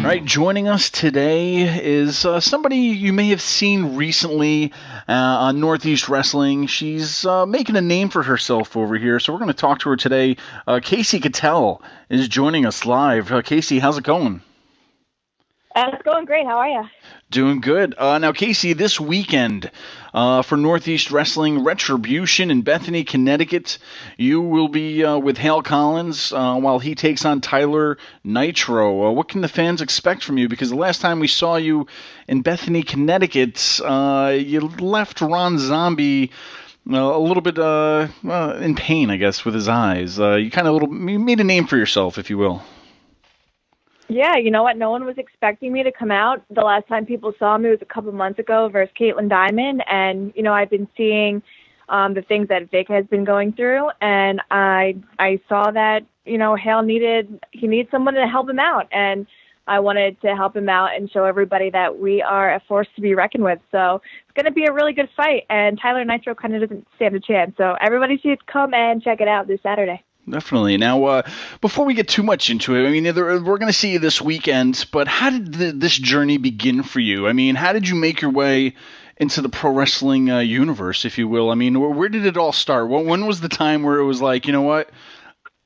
All right, joining us today is somebody you may have seen recently on Northeast Wrestling. She's making a name for herself over here, so we're going to talk to her today. Kasey Catal is joining us live. Kasey, how's it going? It's going great. How are you? Doing good. Now, Kasey, this weekend for Northeast Wrestling Retribution in Bethany, Connecticut, you will be with Hale Collins while he takes on Tyler Nitro. What can the fans expect from you? Because the last time we saw you in Bethany, Connecticut, you left Ron Zombie a little bit in pain, I guess, with his eyes. You you made a name for yourself, if you will. Yeah, you know what? No one was expecting me to come out. The last time people saw me was a couple months ago versus Caitlin Diamond. And, I've been seeing the things that Vic has been going through. And I saw that, Hale needs someone to help him out. And I wanted to help him out and show everybody that we are a force to be reckoned with. So it's going to be a really good fight. And Tyler Nitro kind of doesn't stand a chance. So everybody should come and check it out this Saturday. Definitely. Now, before we get too much into it, I mean, we're going to see you this weekend, but how did this journey begin for you? I mean, how did you make your way into the pro wrestling universe, if you will? I mean, where did it all start? When was the time where it was like, you know what,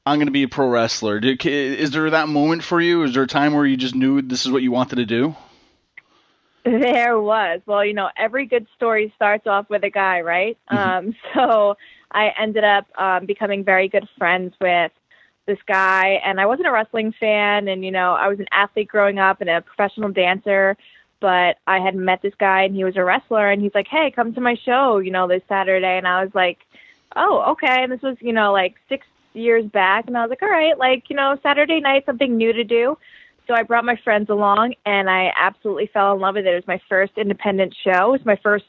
I'm going to be a pro wrestler? Is there that moment for you? Is there a time where you just knew this is what you wanted to do? There was. Well, every good story starts off with a guy, right? So I ended up becoming very good friends with this guy, and I wasn't a wrestling fan, and, I was an athlete growing up and a professional dancer, but I had met this guy, and he was a wrestler, and he's like, hey, come to my show, this Saturday, and I was like, oh, okay, and this was, like 6 years back, and I was like, all right, Saturday night, something new to do. So I brought my friends along, and I absolutely fell in love with it. It was my first independent show. It was my first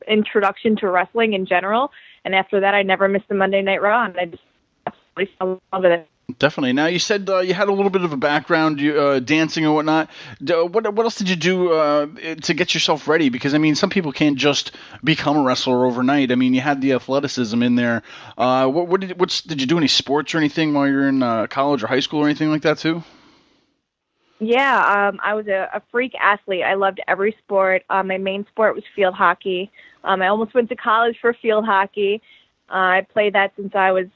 introduction to wrestling in general. And after that, I never missed the Monday Night Raw, and I just absolutely fell in love with it. Definitely. Now, you said you had a little bit of a background dancing and whatnot. What else did you do to get yourself ready? Because, I mean, some people can't just become a wrestler overnight. I mean, you had the athleticism in there. Did you do any sports or anything while you were in college or high school or anything like that, too? Yeah, I was a freak athlete. I loved every sport. My main sport was field hockey. I almost went to college for field hockey. I played that since I was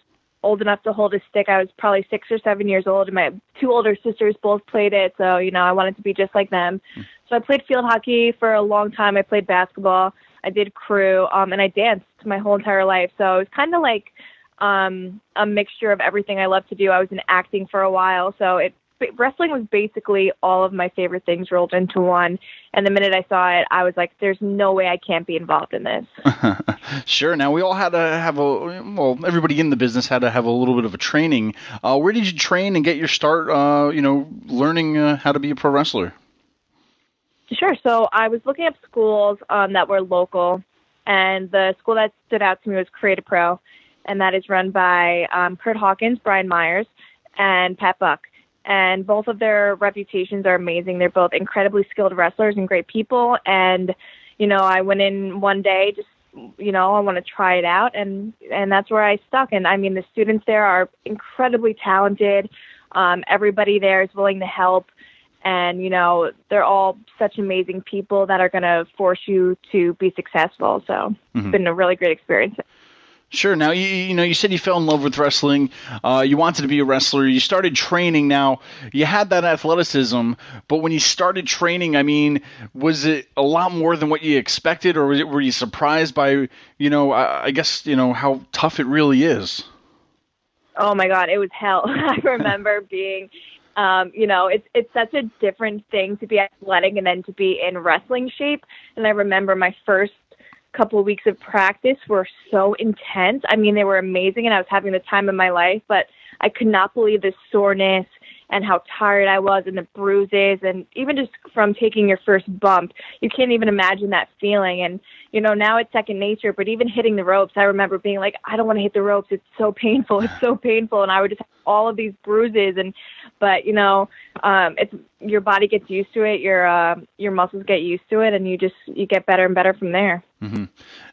old enough to hold a stick. I was probably 6 or 7 years old, and my two older sisters both played it, so, I wanted to be just like them. So I played field hockey for a long time. I played basketball. I did crew, and I danced my whole entire life. So it was kind of like a mixture of everything I love to do. I was in acting for a while, so wrestling was basically all of my favorite things rolled into one. And the minute I saw it, I was like, there's no way I can't be involved in this. Sure. Now, we all had to have everybody in the business had to have a little bit of a training. Where did you train and get your start, learning how to be a pro wrestler? Sure. So I was looking up schools that were local, and the school that stood out to me was Creative Pro, and that is run by Kurt Hawkins, Brian Myers, and Pat Buck. And both of their reputations are amazing. They're both incredibly skilled wrestlers and great people. And, I went in one day just, I want to try it out. And that's where I stuck. And, I mean, the students there are incredibly talented. Everybody there is willing to help. And, they're all such amazing people that are going to force you to be successful. So It's been a really great experience. Sure. Now, you said you fell in love with wrestling. You wanted to be a wrestler. You started training. Now, you had that athleticism, but when you started training, I mean, was it a lot more than what you expected, or were you surprised by, I guess, how tough it really is? Oh, my God. It was hell. I remember being, it's such a different thing to be athletic and then to be in wrestling shape. And I remember my first couple of weeks of practice were so intense. I mean, they were amazing, and I was having the time of my life, but I could not believe the soreness and how tired I was and the bruises, and even just from taking your first bump, you can't even imagine that feeling. And, now it's second nature, but even hitting the ropes, I remember being like, I don't want to hit the ropes. It's so painful. It's so painful. And I would just have all of these bruises, but it's, your body gets used to it. Your muscles get used to it, and you get better and better from there. Hmm.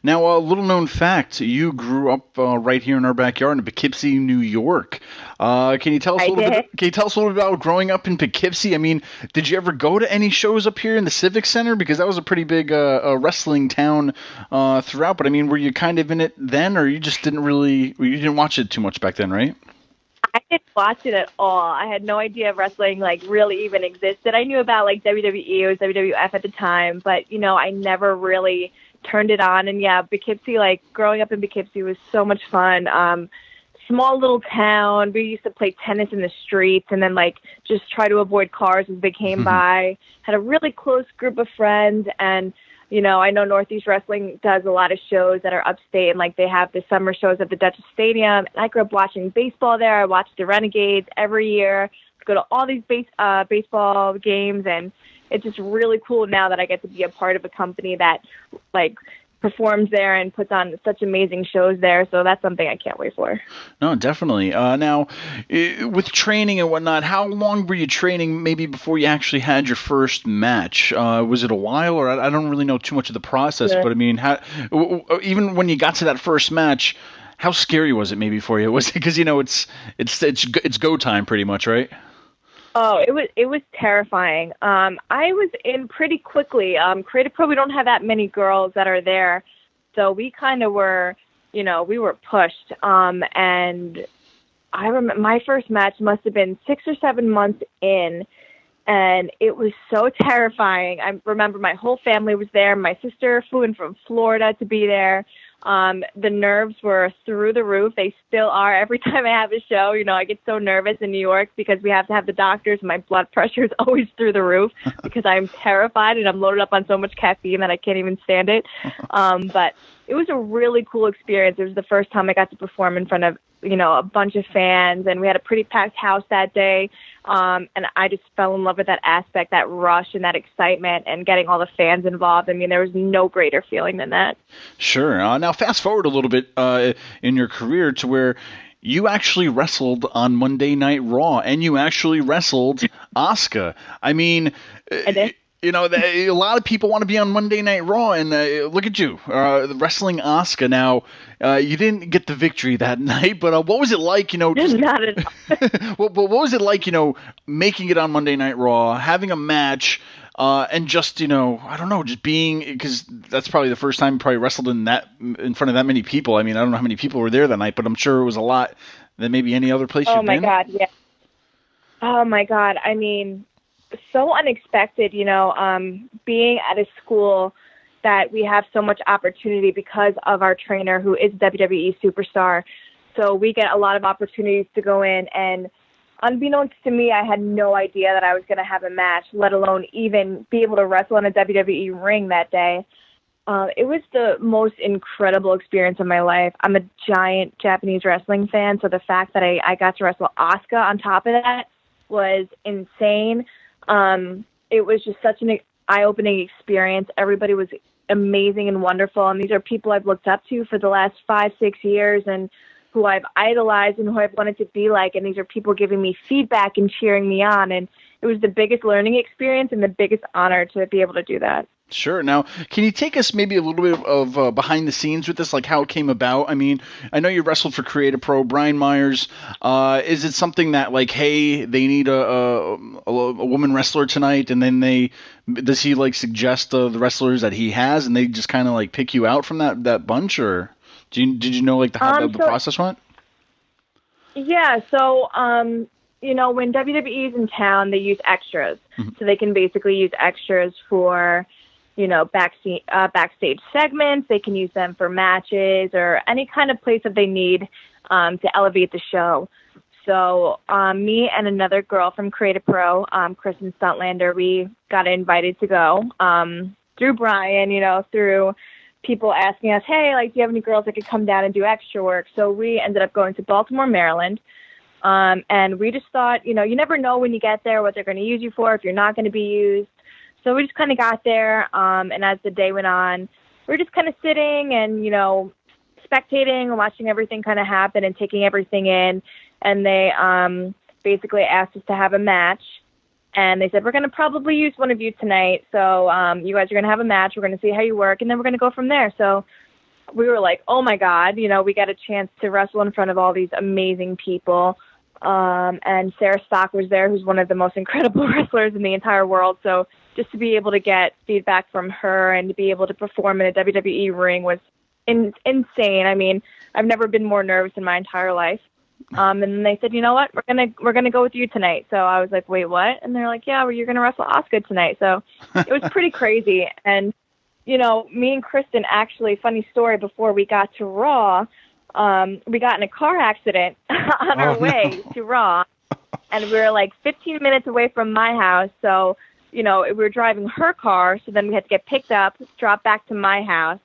Now, a little known fact: you grew up right here in our backyard in Poughkeepsie, New York. Can you tell us a I little did. bit? Can you tell us a little bit about growing up in Poughkeepsie? I mean, did you ever go to any shows up here in the Civic Center? Because that was a pretty big wrestling town throughout. But I mean, were you kind of in it then, or you just didn't really? You didn't watch it too much back then, right? I didn't watch it at all. I had no idea wrestling like really even existed. I knew about like WWE, it was WWF at the time, but I never really turned it on. And yeah, Poughkeepsie, like growing up in Poughkeepsie was so much fun. Small little town. We used to play tennis in the streets and then like just try to avoid cars as they came by. Had a really close group of friends, and I know Northeast Wrestling does a lot of shows that are upstate, and like they have the summer shows at the Dutchess Stadium. And I grew up watching baseball there. I watched the Renegades every year. Go to all these baseball games, and it's just really cool now that I get to be a part of a company that like performs there and puts on such amazing shows there. So that's something I can't wait for. No, definitely. Now, with training and whatnot, how long were you training maybe before you actually had your first match? Was it a while, or I don't really know too much of the process, Yeah. but I mean, even when you got to that first match, how scary was it maybe for you? Was it because it's go time pretty much, right? Oh, it was terrifying. I was in pretty quickly. Creative Pro, we don't have that many girls that are there, so we kind of were, we were pushed. And I remember my first match must have been 6 or 7 months in, and it was so terrifying. I remember my whole family was there. My sister flew in from Florida to be there. The nerves were through the roof. They still are. Every time I have a show, I get so nervous in New York because we have to have the doctors. My blood pressure is always through the roof because I'm terrified and I'm loaded up on so much caffeine that I can't even stand it. But it was a really cool experience. It was the first time I got to perform in front of, a bunch of fans, and we had a pretty packed house that day. And I just fell in love with that aspect, that rush and that excitement and getting all the fans involved. I mean, there was no greater feeling than that. Sure. Now, fast forward a little bit in your career to where you actually wrestled on Monday Night Raw, and you actually wrestled Asuka. I mean, I did. a lot of people want to be on Monday Night Raw, and look at you, wrestling Asuka. Now, you didn't get the victory that night, but what was it like, Not at all. well, but what was it like, making it on Monday Night Raw, having a match, and just, I don't know, just being, because that's probably the first time you probably wrestled in front of that many people. I mean, I don't know how many people were there that night, but I'm sure it was a lot than maybe any other place Oh you've my been. God, yeah. Oh my God. I mean, so unexpected, being at a school that we have so much opportunity because of our trainer who is WWE superstar. So we get a lot of opportunities to go in, and unbeknownst to me, I had no idea that I was going to have a match, let alone even be able to wrestle in a WWE ring that day. It was the most incredible experience of my life. I'm a giant Japanese wrestling fan, so the fact that I got to wrestle Asuka on top of that was insane. It was just such an eye-opening experience. Everybody was amazing and wonderful, and these are people I've looked up to for the last 5-6 years and who I've idolized and who I've wanted to be like, and these are people giving me feedback and cheering me on, and it was the biggest learning experience and the biggest honor to be able to do that. Sure. Now, can you take us maybe a little bit of behind the scenes with this, like how it came about? I mean, I know you wrestled for Creative Pro, Brian Myers. Is it something that, like, hey, they need a woman wrestler tonight, and then does he like suggest the wrestlers that he has, and they just kind of like pick you out from that bunch, or did you know like how the process went? Yeah. So when WWE is in town, they use extras, so they can basically use extras for backstage segments. They can use them for matches or any kind of place that they need to elevate the show. So me and another girl from Creative Pro, Kristen Stuntlander, we got invited to go through Brian, through people asking us, hey, like, do you have any girls that could come down and do extra work? So we ended up going to Baltimore, Maryland. And we just thought, you never know when you get there what they're going to use you for, if you're not going to be used. So we just kind of got there, and as the day went on, we were just kind of sitting and, spectating and watching everything kind of happen and taking everything in. And they basically asked us to have a match. And they said, we're going to probably use one of you tonight. So you guys are going to have a match. We're going to see how you work, and then we're going to go from there. So we were like, oh, my God, we got a chance to wrestle in front of all these amazing people. And Sarah Stock was there, who's one of the most incredible wrestlers in the entire world. So just to be able to get feedback from her and to be able to perform in a WWE ring was insane. I mean, I've never been more nervous in my entire life. And then they said, you know what, we're gonna go with you tonight. So I was like, wait, what? And they're like, yeah, well, you're gonna wrestle Asuka tonight. So it was pretty crazy. And me and Kristen, actually, funny story, before we got to Raw, we got in a car accident on our way to Raw, and we were like 15 minutes away from my house. So we were driving her car, so then we had to get picked up, drop back to my house.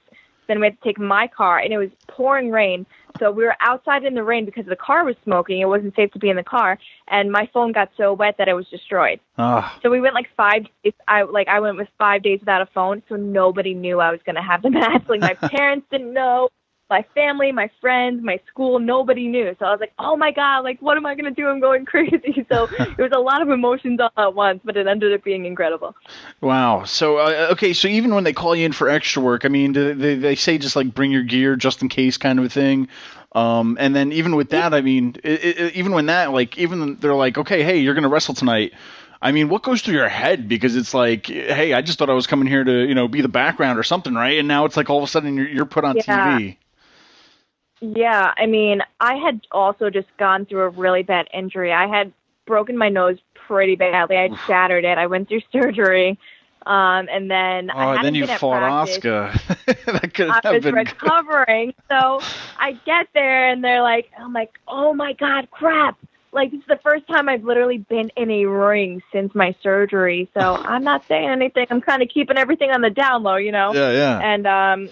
Then we had to take my car, and it was pouring rain. So we were outside in the rain because the car was smoking. It wasn't safe to be in the car, and my phone got so wet that it was destroyed. So we went like 5 days. I went with 5 days without a phone, so nobody knew I was going to have the match. Like, my parents didn't know. My family, my friends, my school, nobody knew. So I was like, oh, my God, like, what am I going to do? I'm going crazy. So it was a lot of emotions all at once, but it ended up being incredible. Wow. So, okay, so even when they call you in for extra work, I mean, do they say just, like, bring your gear just in case kind of a thing? And then even with that, I mean, even when that, like, even they're like, okay, hey, you're going to wrestle tonight. I mean, what goes through your head? Because it's like, hey, I just thought I was coming here to, be the background or something, right? And now it's like all of a sudden you're put on TV. Yeah, I mean, I had also just gone through a really bad injury. I had broken my nose pretty badly. I had shattered it. I went through surgery, and then I hadn't then you been at fought practice. Asuka. That could have I was been recovering, so I get there, and they're like, I'm like, oh my God, crap. Like, this is the first time I've literally been in a ring since my surgery, so I'm not saying anything. I'm kind of keeping everything on the down low, Yeah. And,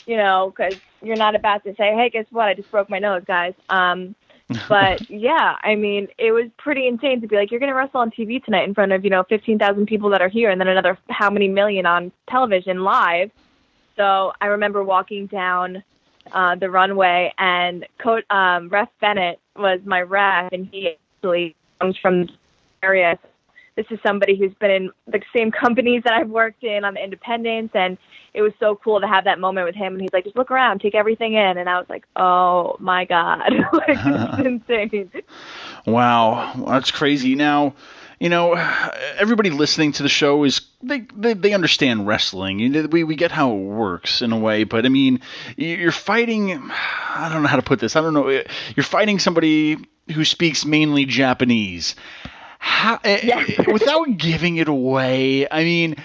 because you're not about to say, hey, guess what? I just broke my nose, guys. But, yeah, I mean, it was pretty insane to be like, you're going to wrestle on TV tonight in front of, 15,000 people that are here and then another how many million on television live. So I remember walking down the runway, and Ref Bennett was my ref, and he actually comes from the area. This is somebody who's been in the same companies that I've worked in on the independents, and it was so cool to have that moment with him. And he's like, just look around, take everything in. And I was like, oh, my God. Like, it's insane. Wow, that's crazy. Now, everybody listening to the show they understand wrestling. We get how it works in a way, but I mean, you're fighting. I don't know how to put this. I don't know. You're fighting somebody who speaks mainly Japanese. Without giving it away, I mean,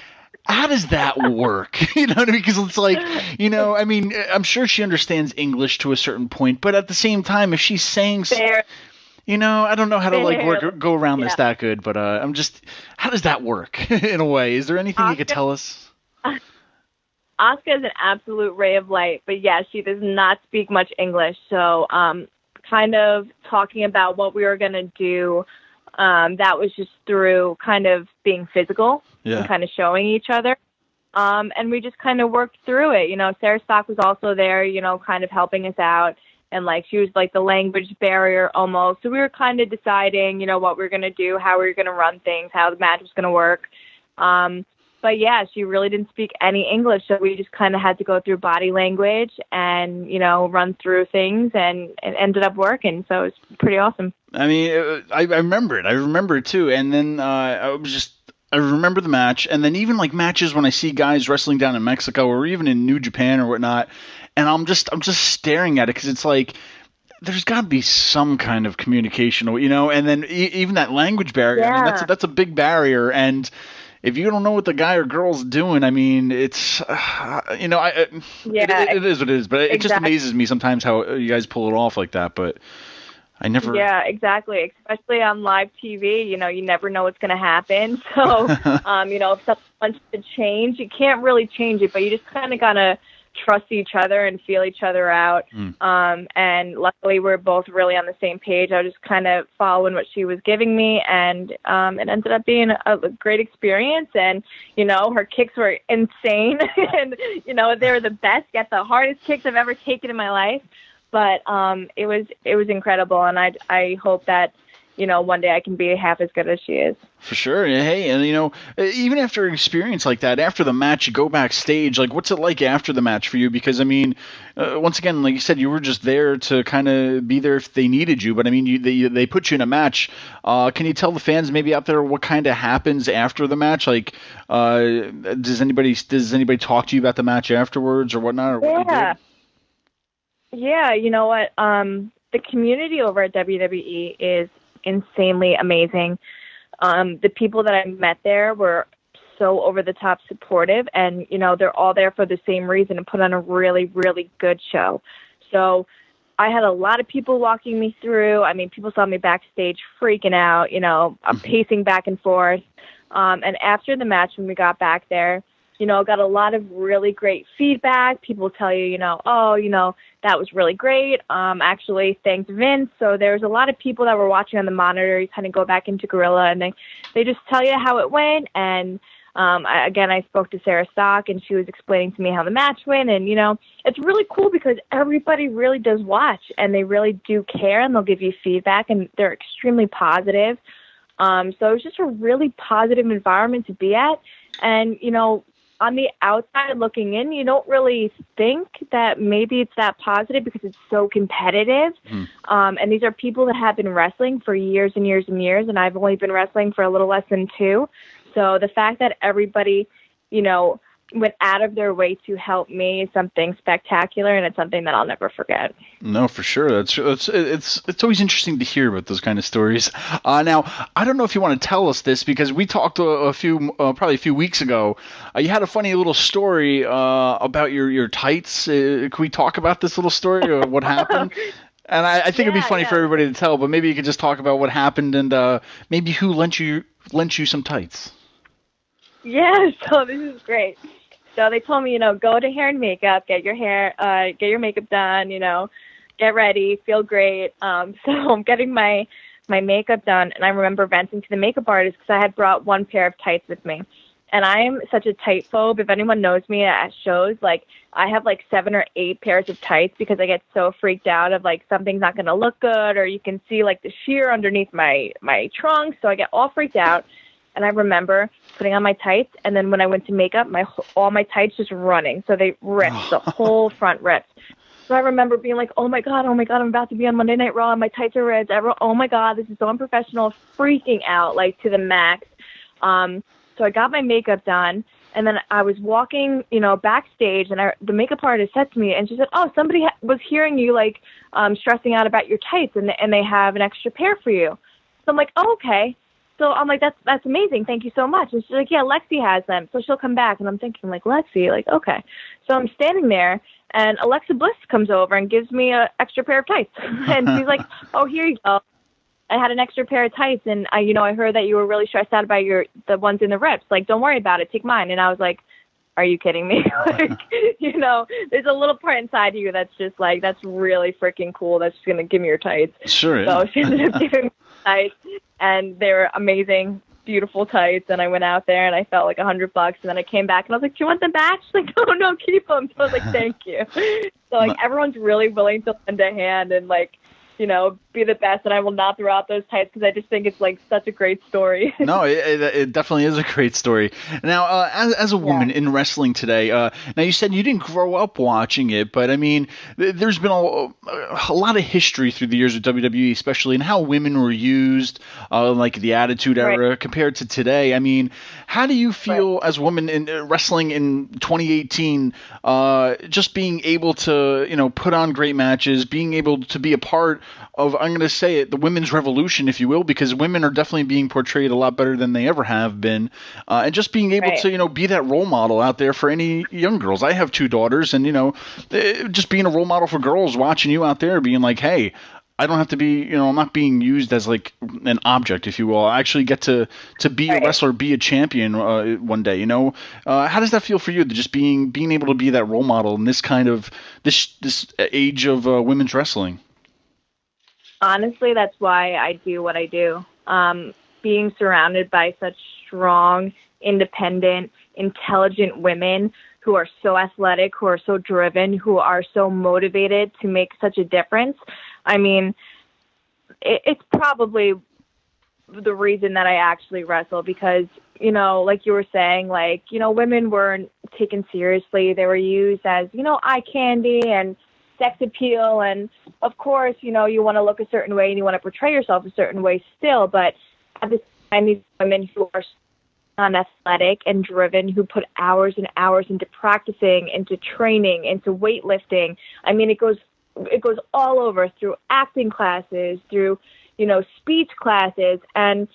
how does that work? You know what I mean? Because it's like, I mean, I'm sure she understands English to a certain point, but at the same time, if she's saying, I don't know how to go around this that good, but I'm just, how does that work in a way? Is there anything you could tell us? Asuka is an absolute ray of light, but yeah, she does not speak much English. So, kind of talking about what we were going to do. That was just through kind of being physical and kind of showing each other. And we just kind of worked through it. Sarah Stock was also there, kind of helping us out. And like, she was like the language barrier almost. So we were kind of deciding, what we were going to do, how we were going to run things, how the match was going to work. But yeah, she really didn't speak any English. So we just kind of had to go through body language and, run through things, and it ended up working. So it was pretty awesome. I mean, I remember it. I remember it too. And then I remember the match. And then even like matches when I see guys wrestling down in Mexico or even in New Japan or whatnot. And I'm just staring at it because it's like, there's got to be some kind of communication, and then even that language barrier. Yeah. I mean, that's a big barrier. And if you don't know what the guy or girl's doing, I mean, it's, it is what it is. But it just amazes me sometimes how you guys pull it off like that. But I never. Yeah, exactly. Especially on live TV, you never know what's going to happen. So, if something wants to change, you can't really change it, but you just kind of got to trust each other and feel each other out. And luckily we're both really on the same page. I was just kind of following what she was giving me, and it ended up being a great experience. And, her kicks were insane and, they were the best, get the hardest kicks I've ever taken in my life. But it was incredible. And I hope that, one day I can be half as good as she is. For sure. Hey, and even after an experience like that, after the match, you go backstage. Like, what's it like after the match for you? Because once again, like you said, you were just there to kind of be there if they needed you. But I mean, they put you in a match. Can you tell the fans maybe out there what kind of happens after the match? Like, does anybody talk to you about the match afterwards or whatnot? Or what you did? Yeah. You know what? The community over at WWE is insanely amazing. The people that I met there were so over the top supportive, and they're all there for the same reason, and put on a really, really good show. So I had a lot of people walking me through. I mean, people saw me backstage freaking out, I'm pacing back and forth. And after the match, when we got back there, got a lot of really great feedback. People tell you, that was really great. Actually thanked Vince. So there's a lot of people that were watching on the monitor. You kind of go back into Gorilla, and they just tell you how it went. And I spoke to Sarah Stock, and she was explaining to me how the match went. And, it's really cool because everybody really does watch, and they really do care, and they'll give you feedback, and they're extremely positive. So it's just a really positive environment to be at. And, on the outside looking in, you don't really think that maybe it's that positive because it's so competitive. And these are people that have been wrestling for years and years and years, and I've only been wrestling for a little less than 2. So the fact that everybody, went out of their way to help me is something spectacular, and it's something that I'll never forget. No, for sure. It's always interesting to hear about those kind of stories. Now, I don't know if you want to tell us this because we talked probably a few weeks ago. You had a funny little story about your tights. Can we talk about this little story or what happened? And I think it'd be funny for everybody to tell, but maybe you could just talk about what happened and maybe who lent you some tights. Yeah, so this is great. So they told me, go to hair and makeup, get your makeup done, get ready, feel great. So I'm getting my makeup done, and I remember venting to the makeup artist because I had brought one pair of tights with me. And I'm such a tight phobe. If anyone knows me at shows, I have 7 or 8 pairs of tights because I get so freaked out of something's not going to look good, or you can see the sheer underneath my trunk. So I get all freaked out. And I remember putting on my tights, and then when I went to makeup, all my tights just running. So they ripped, the whole front ripped. So I remember being like, oh my God, I'm about to be on Monday Night Raw, and my tights are ripped. Oh my God, this is so unprofessional, freaking out, to the max. So I got my makeup done, and then I was walking, backstage, and the makeup artist said to me, and she said, oh, somebody was hearing you, stressing out about your tights, and they have an extra pair for you. So I'm like, oh, okay. So I'm like, that's amazing. Thank you so much. And she's like, yeah, Lexi has them. So she'll come back. And I'm thinking, Lexi, okay. So I'm standing there, and Alexa Bliss comes over and gives me an extra pair of tights. And she's like, oh, here you go. I had an extra pair of tights, and I heard that you were really stressed out about the ones in the rips. Don't worry about it. Take mine. And I was like, are you kidding me? There's a little part inside you that's just that's really freaking cool. That's just going to give me your tights. Sure. So she ended up giving me tights, and they were amazing, beautiful tights. And I went out there and I felt $100, and then I came back and I was like, do you want them back? She's like, no, keep them. So I was like, thank you. So everyone's really willing to lend a hand and be the best, and I will not throw out those tights because I just think it's such a great story. No, it definitely is a great story. Now, as a woman in wrestling today, now you said you didn't grow up watching it, but I mean, there's been a lot of history through the years of WWE, especially in how women were used, the Attitude Era compared to today. I mean, how do you feel as a woman in wrestling in 2018, just being able to, put on great matches, being able to be a part of, I'm going to say it, the women's revolution, if you will, because women are definitely being portrayed a lot better than they ever have been. And just being able to, be that role model out there for any young girls. I have 2 daughters, and, just being a role model for girls watching you out there being like, hey, I don't have to be, I'm not being used as an object, if you will. I actually get to be a wrestler, be a champion one day, How does that feel for you, just being able to be that role model in this kind of, this age of women's wrestling? Honestly, that's why I do what I do. Being surrounded by such strong, independent, intelligent women who are so athletic, who are so driven, who are so motivated to make such a difference. I mean, it's probably the reason that I actually wrestle, because, you know, like you were saying, like, you know, women weren't taken seriously. They were used as, you know, eye candy and sex appeal. And of course, you know, you want to look a certain way and you want to portray yourself a certain way still. But at the same time, these women who are unathletic and driven, who put hours and hours into practicing, into training, into weightlifting. I mean, it goes all over, through acting classes, through, you know, speech classes. And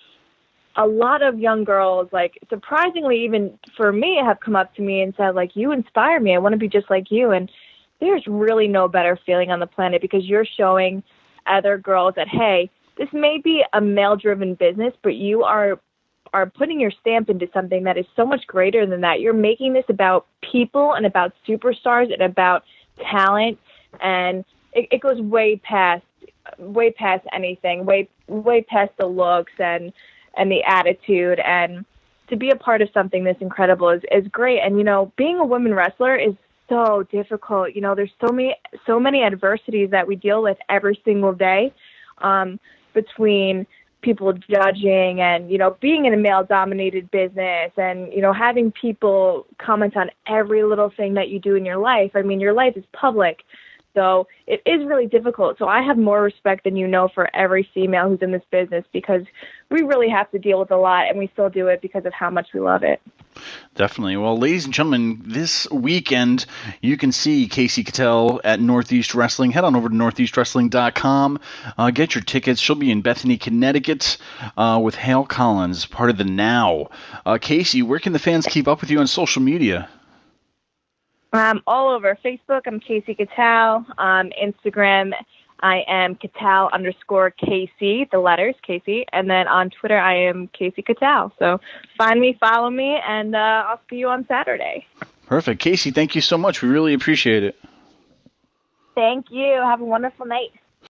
a lot of young girls, like, surprisingly, even for me, have come up to me and said, like, you inspire me. I want to be just like you. And there's really no better feeling on the planet, because you're showing other girls that, hey, this may be a male-driven business, but you are putting your stamp into something that is so much greater than that. You're making this about people and about superstars and about talent, and it goes way past anything, way past the looks and the attitude. And to be a part of something this incredible is great. And, you know, being a women wrestler is so difficult. You know, there's so many adversities that we deal with every single day, between people judging and, you know, being in a male-dominated business and, you know, having people comment on every little thing that you do in your life. I mean, your life is public, so it is really difficult. So I have more respect than you know for every female who's in this business, because we really have to deal with a lot, and we still do it because of how much we love it. Definitely. Well, ladies and gentlemen, this weekend you can see Kasey Catal at Northeast Wrestling. Head on over to northeastwrestling.com. Get your tickets. She'll be in Bethany, Connecticut with Hale Collins, part of the Now. Kasey, where can the fans keep up with you on social media? All over Facebook, I'm Kasey Catal. Instagram, I am Catal_Kasey, the letters, Kasey. And then on Twitter, I am Kasey Catal. So find me, follow me, and I'll see you on Saturday. Perfect. Kasey, thank you so much. We really appreciate it. Thank you. Have a wonderful night.